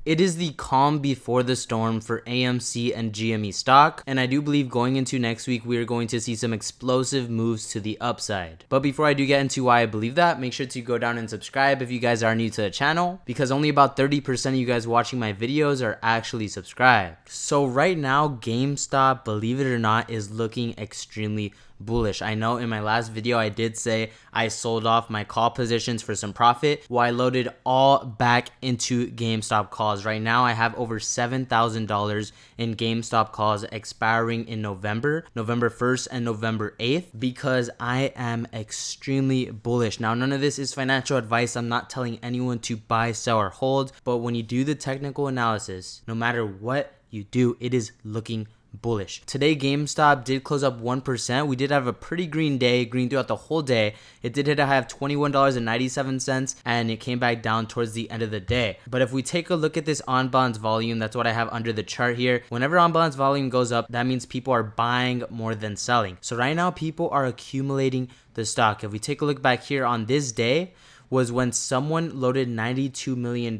It is the calm before the storm for AMC and GME stock, and I do believe going into next week, we are going to see some explosive moves to the upside. But before I do get into why I believe that, make sure to go down and subscribe if you guys are new to the channel, because only about 30% of you guys watching my videos are actually subscribed. So right now, GameStop, believe it or not, is looking extremely bullish. I know in my last video I did say I sold off my call positions for some profit while I loaded all back into GameStop calls. Right now I have over $7,000 in GameStop calls expiring in November 1st and November 8th, because I am extremely bullish. Now, none of this is financial advice. I'm not telling anyone to buy, sell, or hold, but when you do the technical analysis, no matter what you do, it is looking bullish. Today GameStop did close up 1%. We did have a pretty green day, green throughout the whole day. It did hit a high of $21.97 and it came back down towards the end of the day. But if we take a look at this on balance volume, that's what I have under the chart here. Whenever on balance volume goes up, that means people are buying more than selling. So right now people are accumulating the stock. If we take a look back here on this day, was when someone loaded $92 million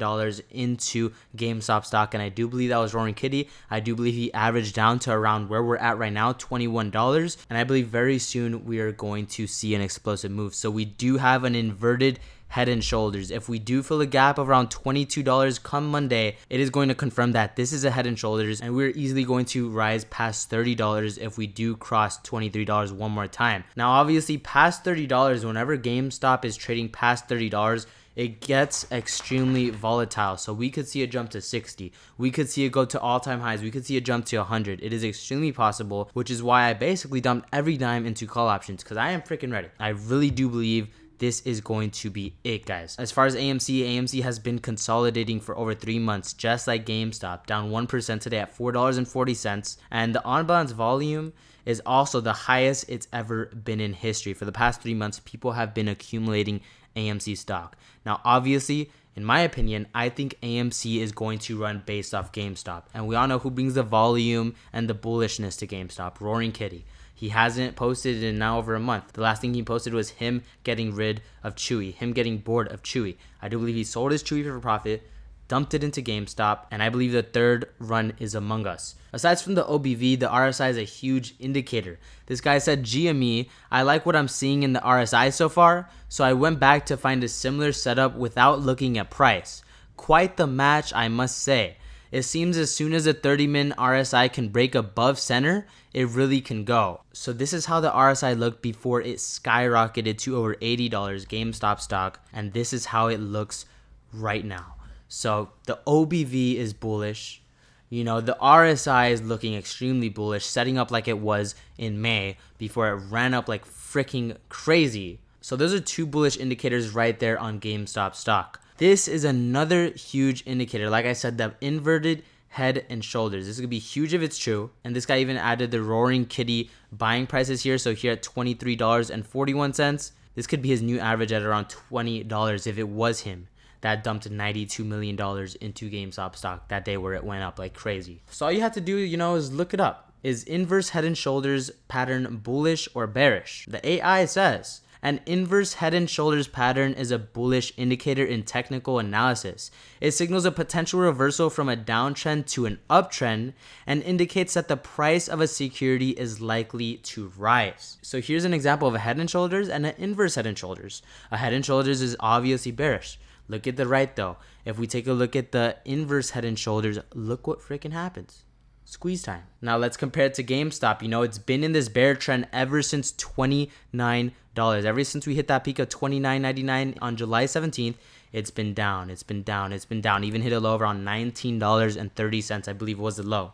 into GameStop stock. And I do believe that was Roaring Kitty. I do believe he averaged down to around where we're at right now, $21. And I believe very soon we are going to see an explosive move. So we do have an inverted head and shoulders. If we do fill a gap of around $22 come Monday, it is going to confirm that this is a head and shoulders, and we're easily going to rise past $30 if we do cross $23 one more time. Now, obviously past $30, whenever GameStop is trading past $30, it gets extremely volatile. So we could see a jump to 60. We could see it go to all-time highs. We could see a jump to 100. It is extremely possible, which is why I basically dumped every dime into call options, because I am freaking ready. I really do believe this is going to be it, guys. As far as AMC has been consolidating for over 3 months, just like GameStop, down 1% today at $4.40. And the on-balance volume is also the highest it's ever been in history. For the past 3 months, people have been accumulating AMC stock. Now, obviously, in my opinion, I think AMC is going to run based off GameStop. And we all know who brings the volume and the bullishness to GameStop, Roaring Kitty. He hasn't posted in now over a month. The last thing he posted was him getting rid of Chewy, him getting bored of Chewy. I do believe he sold his Chewy for profit, dumped it into GameStop, and I believe the third run is among us. Aside from the OBV, the RSI is a huge indicator. This guy said, GME, I like what I'm seeing in the RSI so far, so I went back to find a similar setup without looking at price. Quite the match, I must say. It seems as soon as a 30-minute RSI can break above center, it really can go. So this is how the RSI looked before it skyrocketed to over $80 GameStop stock, and this is how it looks right now. So the OBV is bullish. You know, the RSI is looking extremely bullish, setting up like it was in May before it ran up like freaking crazy. So those are two bullish indicators right there on GameStop stock. This is another huge indicator. Like I said, the inverted head and shoulders. This is going to be huge if it's true. And this guy even added the Roaring Kitty buying prices here. So here at $23.41, this could be his new average at around $20 if it was him that dumped $92 million into GameStop stock that day where it went up like crazy. So all you have to do, is look it up. Is inverse head and shoulders pattern bullish or bearish? The AI says an inverse head and shoulders pattern is a bullish indicator in technical analysis. It signals a potential reversal from a downtrend to an uptrend and indicates that the price of a security is likely to rise. So here's an example of a head and shoulders and an inverse head and shoulders. A head and shoulders is obviously bearish. Look at the right though. If we take a look at the inverse head and shoulders, look what freaking happens. Squeeze time. Now let's compare it to GameStop. It's been in this bear trend ever since $29. Ever since we hit that peak of $29.99 on July 17th, it's been down. It's been down. It's been down. Even hit a low of around $19.30, I believe was the low.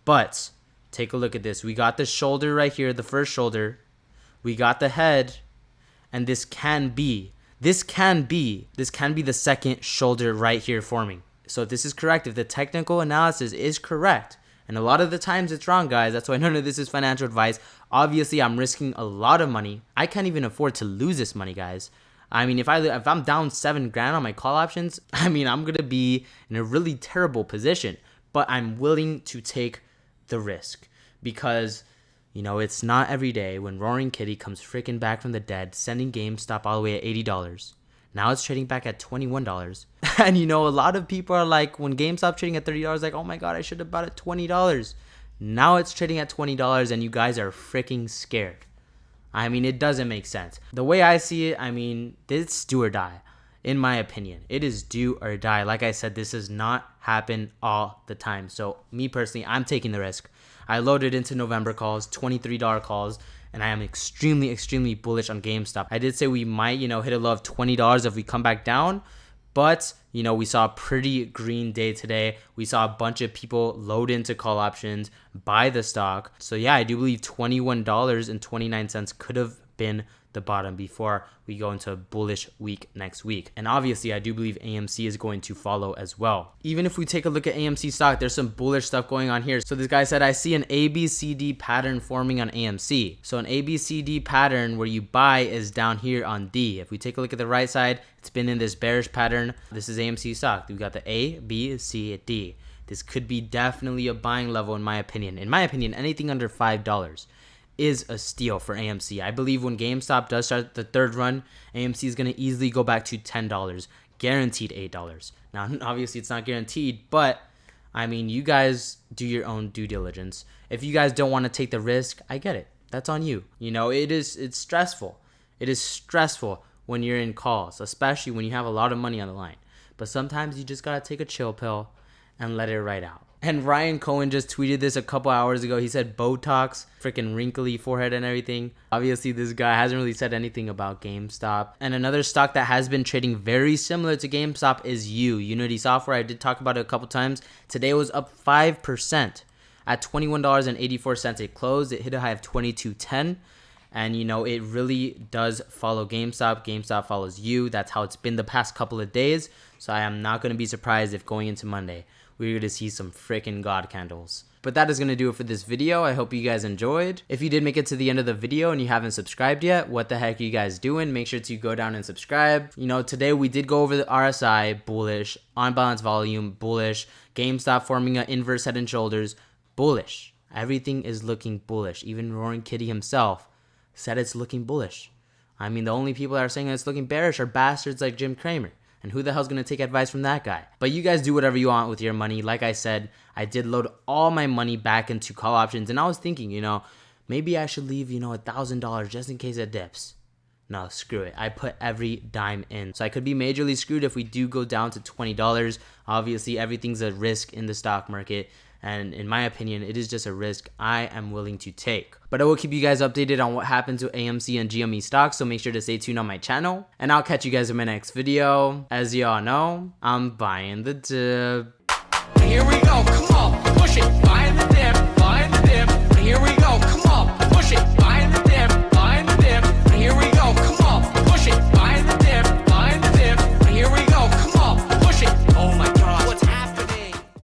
But take a look at this. We got the shoulder right here, the first shoulder. We got the head, and this can be the second shoulder right here forming. So if this is correct, if the technical analysis is correct, and a lot of the times it's wrong, guys. That's why none of this is financial advice. Obviously, I'm risking a lot of money. I can't even afford to lose this money, guys. I mean, if I'm down $7,000 on my call options, I'm going to be in a really terrible position. But I'm willing to take the risk because, it's not every day when Roaring Kitty comes freaking back from the dead, sending GameStop all the way at $80. Now it's trading back at $21. And you know, a lot of people are like, when GameStop trading at $30, like, oh my God, I should have bought it $20. Now it's trading at $20 and you guys are freaking scared. I mean, it doesn't make sense. The way I see it, I mean, it's do or die. In my opinion, it is do or die. Like I said, this does not happen all the time. So me personally, I'm taking the risk. I loaded into November calls, $23 calls, and I am extremely, extremely bullish on GameStop. I did say we might, hit a low of $20 if we come back down. But, we saw a pretty green day today. We saw a bunch of people load into call options, buy the stock. So yeah, I do believe $21.29 could have been the bottom before we go into a bullish week next week. And obviously, I do believe AMC is going to follow as well. Even if we take a look at AMC stock, there's some bullish stuff going on here. So this guy said, I see an ABCD pattern forming on AMC. So an ABCD pattern where you buy is down here on D. If we take a look at the right side, it's been in this bearish pattern. This is AMC stock. We got the A, B, C, D. This could be definitely a buying level in my opinion. In my opinion, anything under $5 is a steal for AMC. I believe when GameStop does start the third run, AMC is going to easily go back to $10, guaranteed $8. Now, obviously, it's not guaranteed, but I mean, you guys do your own due diligence. If you guys don't want to take the risk, I get it. That's on you. It's stressful. It is stressful when you're in calls, especially when you have a lot of money on the line. But sometimes you just got to take a chill pill and let it ride out. And Ryan Cohen just tweeted this a couple hours ago. He said Botox, freaking wrinkly forehead and everything. Obviously, this guy hasn't really said anything about GameStop. And another stock that has been trading very similar to GameStop is Unity Software. I did talk about it a couple times. Today it was up 5% at $21.84. It closed. It hit a high of $22.10. And, it really does follow GameStop. GameStop follows you. That's how it's been the past couple of days. So I am not going to be surprised if going into Monday, we're going to see some freaking God candles. But that is going to do it for this video. I hope you guys enjoyed. If you did make it to the end of the video and you haven't subscribed yet, what the heck are you guys doing? Make sure to go down and subscribe. Today we did go over the RSI, bullish, on balance volume, bullish, GameStop forming an inverse head and shoulders, bullish. Everything is looking bullish. Even Roaring Kitty himself said it's looking bullish. I mean, the only people that are saying it's looking bearish are bastards like Jim Cramer. And who the hell's going to take advice from that guy? But you guys do whatever you want with your money. Like I said, I did load all my money back into call options. And I was thinking, maybe I should leave, $1,000 just in case it dips. No, screw it. I put every dime in. So I could be majorly screwed if we do go down to $20. Obviously, everything's a risk in the stock market. And in my opinion, it is just a risk I am willing to take. But I will keep you guys updated on what happened to AMC and GME stocks, so make sure to stay tuned on my channel. And I'll catch you guys in my next video. As y'all know, I'm buying the dip. Here we go. Come on. Push it. Buying the